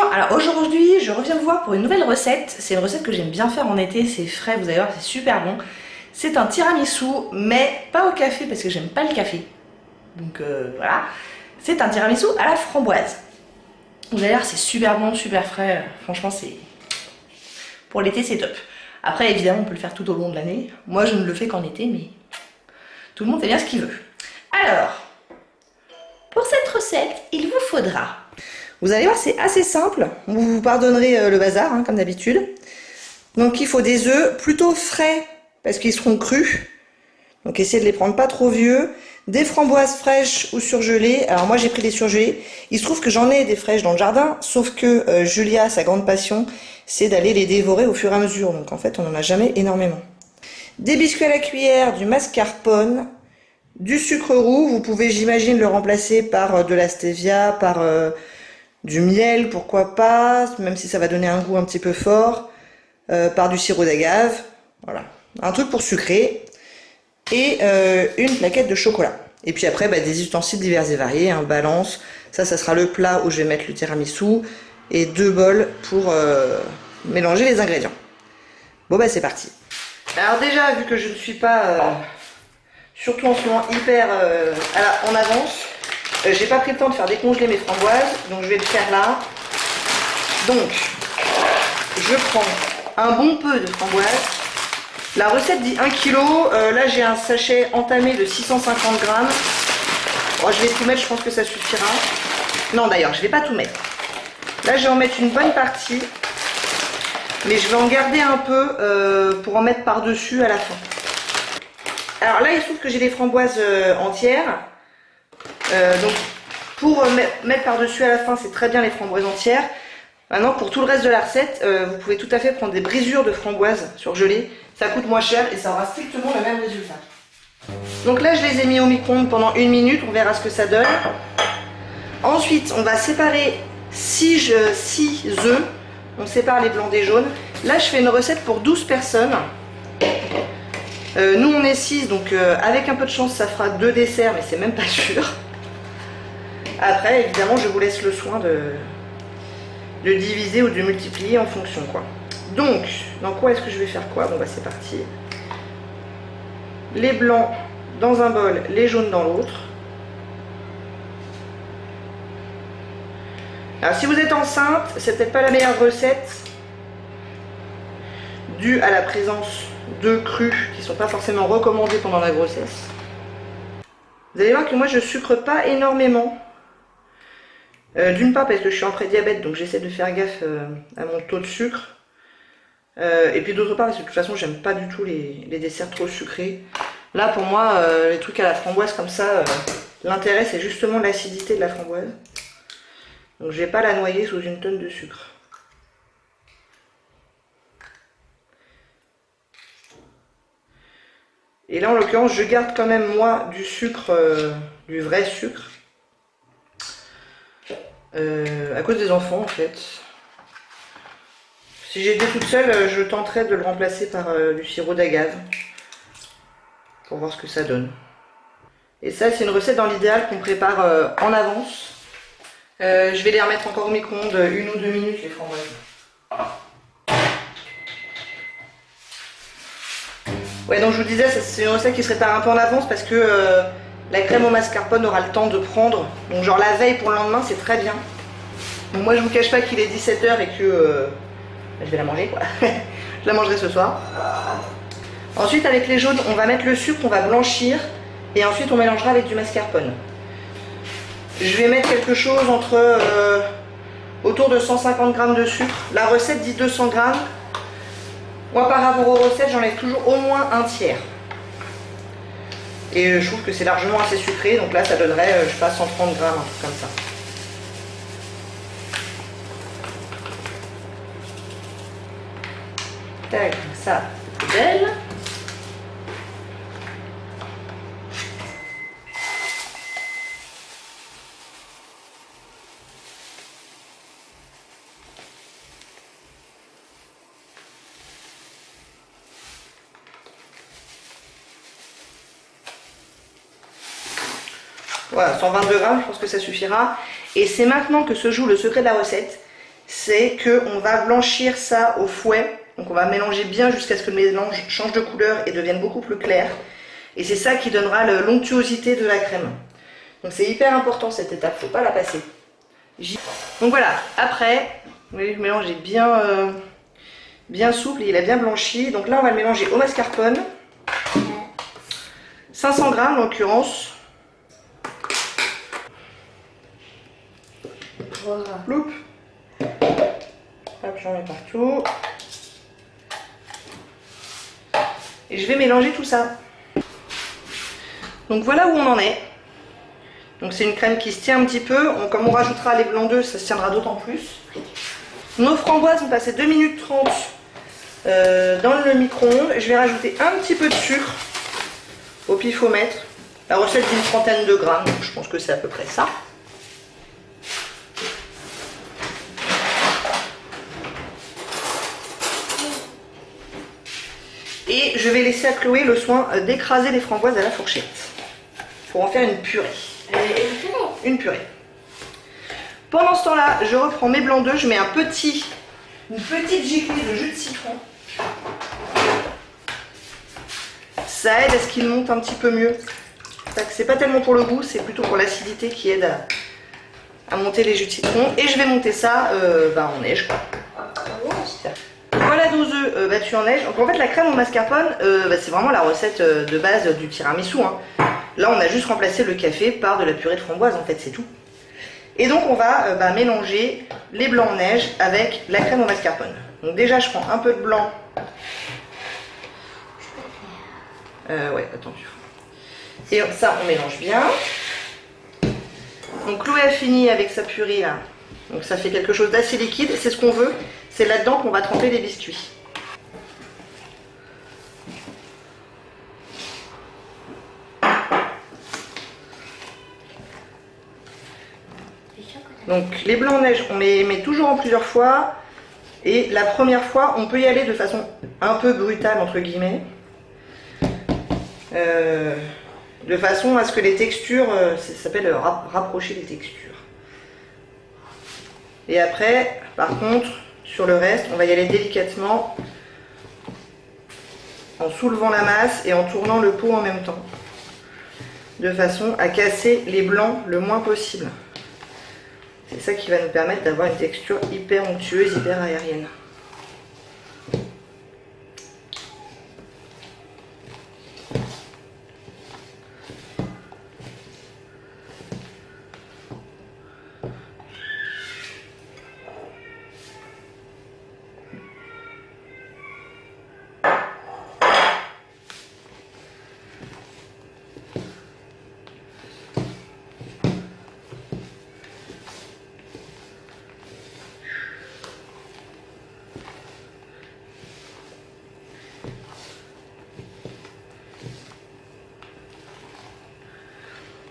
Bonjour, alors aujourd'hui je reviens vous voir pour une nouvelle recette. C'est une recette que j'aime bien faire en été, c'est frais, vous allez voir, c'est super bon. C'est un tiramisu, mais pas au café parce que j'aime pas le café. Donc voilà, c'est un tiramisu à la framboise. Vous allez voir, c'est super bon, super frais, franchement c'est... Pour l'été c'est top. Après évidemment on peut le faire tout au long de l'année. Moi je ne le fais qu'en été, mais tout le monde fait bien ce qu'il veut. Alors, pour cette recette, il vous faudra... Vous allez voir, c'est assez simple. Vous pardonnerez le bazar, hein, comme d'habitude. Donc il faut des œufs plutôt frais, parce qu'ils seront crus. Donc essayez de les prendre pas trop vieux. Des framboises fraîches ou surgelées. Alors moi j'ai pris des surgelées. Il se trouve que j'en ai des fraîches dans le jardin, sauf que Julia, sa grande passion, c'est d'aller les dévorer au fur et à mesure. Donc en fait on n'en a jamais énormément. Des biscuits à la cuillère, du mascarpone, du sucre roux. Vous pouvez, j'imagine, le remplacer par de la stevia, par... du miel, pourquoi pas, même si ça va donner un goût un petit peu fort, par du sirop d'agave, voilà, un truc pour sucrer, et une plaquette de chocolat. Et puis après, des ustensiles divers et variés, un balance, ça sera le plat où je vais mettre le tiramisu, et 2 bols pour mélanger les ingrédients. Bon c'est parti. Alors déjà, vu que je ne suis pas, surtout en ce moment, hyper en avance, j'ai pas pris le temps de faire décongeler mes framboises, donc je vais le faire là. Donc, je prends un bon peu de framboises. La recette dit 1 kg. Là, j'ai un sachet entamé de 650 grammes. Bon, je vais tout mettre, je pense que ça suffira. Non, d'ailleurs, je vais pas tout mettre. Là, je vais en mettre une bonne partie. Mais je vais en garder un peu pour en mettre par-dessus à la fin. Alors là, il se trouve que j'ai des framboises entières. Donc pour mettre par-dessus à la fin, c'est très bien les framboises entières. Maintenant, pour tout le reste de la recette, vous pouvez tout à fait prendre des brisures de framboises surgelées. Ça coûte moins cher et ça aura strictement le même résultat. Donc là, je les ai mis au micro-ondes pendant 1 minute. On verra ce que ça donne. Ensuite, on va séparer 6 œufs. On sépare les blancs des jaunes. Là, je fais une recette pour 12 personnes. Nous, on est 6, donc avec un peu de chance, ça fera 2 desserts, mais c'est même pas sûr. Après, évidemment, je vous laisse le soin de diviser ou de multiplier en fonction, quoi. Donc, dans quoi est-ce que je vais faire quoi? Bon, c'est parti. Les blancs dans un bol, les jaunes dans l'autre. Alors, si vous êtes enceinte, c'est peut-être pas la meilleure recette, due à la présence d'œufs crus qui ne sont pas forcément recommandés pendant la grossesse. Vous allez voir que moi, je sucre pas énormément. D'une part parce que je suis en prédiabète, donc j'essaie de faire gaffe à mon taux de sucre. Et puis d'autre part parce que de toute façon j'aime pas du tout les desserts trop sucrés. Là pour moi les trucs à la framboise comme ça, l'intérêt c'est justement l'acidité de la framboise. Donc je vais pas la noyer sous une tonne de sucre. Et là en l'occurrence je garde quand même moi du sucre, du vrai sucre. À cause des enfants en fait. Si j'étais toute seule, je tenterais de le remplacer par du sirop d'agave pour voir ce que ça donne. Et ça c'est une recette dans l'idéal qu'on prépare en avance. Je vais les remettre encore au micro-ondes 1 ou 2 minutes les framboises. Ouais, donc je vous disais, c'est une recette qui se prépare un peu en avance parce que la crème au mascarpone aura le temps de prendre. Donc genre la veille pour le lendemain, c'est très bien. Donc moi je vous cache pas qu'il est 17 h et que je vais la manger quoi. Je la mangerai ce soir. Ensuite avec les jaunes, on va mettre le sucre, on va blanchir et ensuite on mélangera avec du mascarpone. Je vais mettre quelque chose entre autour de 150 g de sucre. La recette dit 200 g. Moi par rapport aux recettes, j'enlève toujours au moins un tiers. Et je trouve que c'est largement assez sucré, donc là ça donnerait, je sais pas, 130 g, un truc comme ça. Tac, ça, c'est belle. Voilà, 122 g, je pense que ça suffira. Et c'est maintenant que se joue le secret de la recette. c'est qu'on va blanchir ça au fouet. Donc on va mélanger bien jusqu'à ce que le mélange change de couleur et devienne beaucoup plus clair. Et c'est ça qui donnera l'onctuosité de la crème. Donc c'est hyper important cette étape, faut pas la passer. Donc voilà, après, vous voyez, le mélange est bien souple, il a bien blanchi. Donc là on va le mélanger au mascarpone. 500 grammes en l'occurrence. Voilà. Loup. Hop, j'en mets partout. Et je vais mélanger tout ça. Donc voilà où on en est. Donc c'est une crème qui se tient un petit peu. Comme on rajoutera les blancs d'œufs, ça se tiendra d'autant plus. Nos framboises vont passer 2 minutes 30 dans le micro-ondes. Je vais rajouter un petit peu de sucre au pifomètre. La recette d'une trentaine de grammes, donc je pense que c'est à peu près ça. Et je vais laisser à Chloé le soin d'écraser les framboises à la fourchette pour en faire une purée. Une purée. Pendant ce temps-là, je reprends mes blancs d'œufs, je mets une petite giclée de jus de citron. Ça aide à ce qu'il monte un petit peu mieux. C'est pas tellement pour le goût, c'est plutôt pour l'acidité qui aide à monter les jus de citron. Et je vais monter ça en neige, quoi. Voilà nos œufs battus en neige. Donc en fait la crème au mascarpone, c'est vraiment la recette de base du tiramisu. Hein. Là on a juste remplacé le café par de la purée de framboise, en fait c'est tout. Et donc on va mélanger les blancs en neige avec la crème au mascarpone. Donc déjà je prends un peu de blanc. Ouais, attends. Et ça on mélange bien. Donc Chloé a fini avec sa purée là. Donc ça fait quelque chose d'assez liquide. C'est ce qu'on veut. C'est là-dedans qu'on va tremper les biscuits. Donc les blancs en neige, on les met toujours en plusieurs fois. Et la première fois, on peut y aller de façon un peu brutale, entre guillemets. De façon à ce que les textures, ça s'appelle rapprocher les textures. Et après, par contre, sur le reste, on va y aller délicatement en soulevant la masse et en tournant le pot en même temps. De façon à casser les blancs le moins possible. C'est ça qui va nous permettre d'avoir une texture hyper onctueuse, hyper aérienne.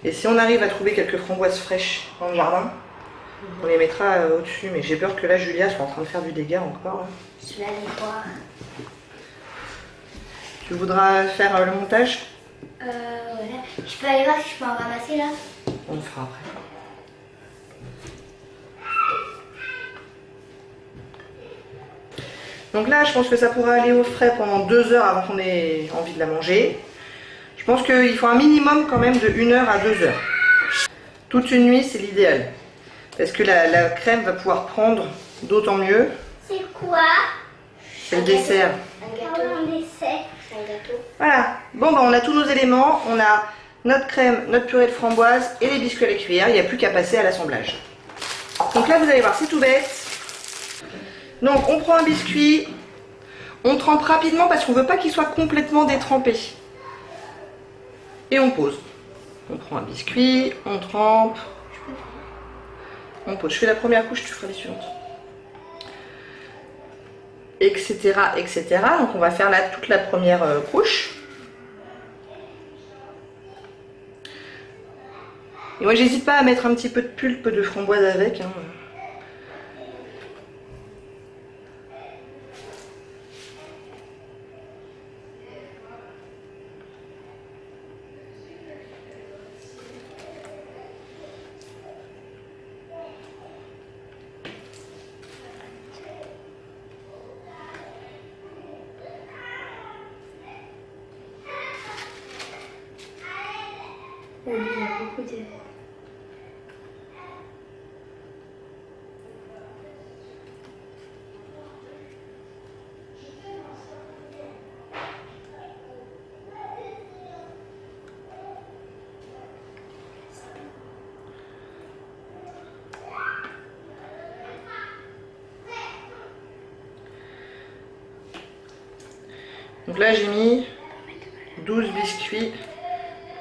Et si on arrive à trouver quelques framboises fraîches dans le jardin, on les mettra au-dessus. Mais j'ai peur que là, Julia soit en train de faire du dégât encore. Je vais aller voir. Tu voudras faire le montage? Voilà. Je peux aller voir si je peux en ramasser là? On le fera après. Donc là, je pense que ça pourra aller au frais pendant 2 heures avant qu'on ait envie de la manger. Je pense qu'il faut un minimum quand même de 1 heure à 2 heures. Toute une nuit, c'est l'idéal. Parce que la crème va pouvoir prendre d'autant mieux. C'est quoi? C'est le dessert. Un gâteau. Un dessert. C'est un gâteau. Voilà. Bon, on a tous nos éléments. On a notre crème, notre purée de framboise et les biscuits à la cuillère. Il n'y a plus qu'à passer à l'assemblage. Donc là, vous allez voir, c'est tout bête. Donc, on prend un biscuit. On trempe rapidement parce qu'on ne veut pas qu'il soit complètement détrempé. Et on pose. On prend un biscuit, on trempe, on pose. Je fais la première couche, tu feras les suivantes. Etc. etc. Donc on va faire là toute la première couche. Et moi j'hésite pas à mettre un petit peu de pulpe de framboise avec. Hein. 2. Donc là j'ai mis 12 biscuits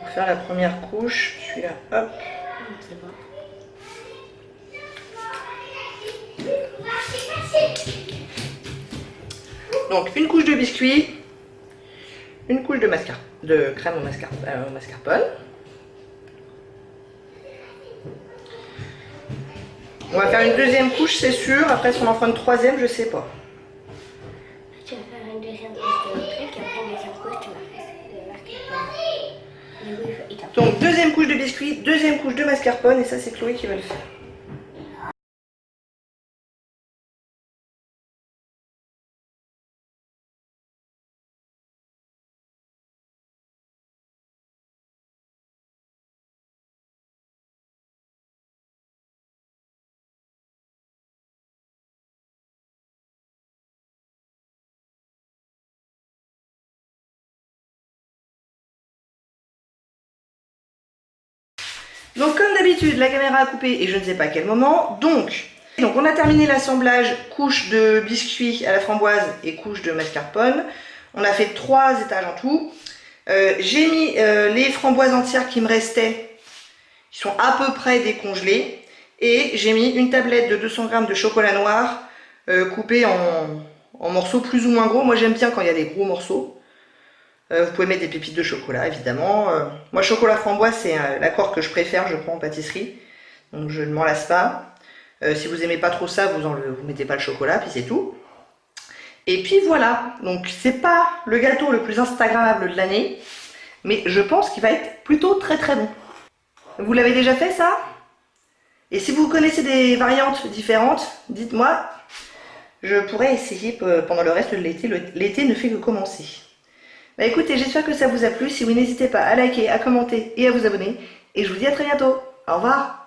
pour faire la première couche. Celui-là, hop. C'est bon. Donc une couche de biscuits, une couche de crème au mascarpone. On va faire une deuxième couche, c'est sûr. Après, si on en fera une troisième, je sais pas. Tu vas faire une deuxième couche de truc et après une deuxième couche de mascarpone. Donc deuxième couche de biscuits, deuxième couche de mascarpone et ça c'est Chloé qui va le faire. Donc comme d'habitude, la caméra a coupé et je ne sais pas à quel moment. Donc on a terminé l'assemblage couche de biscuits à la framboise et couche de mascarpone. On a fait 3 étages en tout. J'ai mis les framboises entières qui me restaient, qui sont à peu près décongelées. Et j'ai mis une tablette de 200 g de chocolat noir coupé en morceaux plus ou moins gros. Moi j'aime bien quand il y a des gros morceaux. Vous pouvez mettre des pépites de chocolat évidemment. Moi chocolat framboise c'est l'accord que je préfère, je prends en pâtisserie. Donc je ne m'en lasse pas. Si vous aimez pas trop ça, vous mettez pas le chocolat, puis c'est tout. Et puis voilà, donc c'est pas le gâteau le plus instagrammable de l'année, mais je pense qu'il va être plutôt très très bon. Vous l'avez déjà fait ça? Et si vous connaissez des variantes différentes, dites-moi. Je pourrais essayer pendant le reste de l'été. L'été ne fait que commencer. Bah écoutez, j'espère que ça vous a plu. Si oui, n'hésitez pas à liker, à commenter et à vous abonner. Et je vous dis à très bientôt. Au revoir.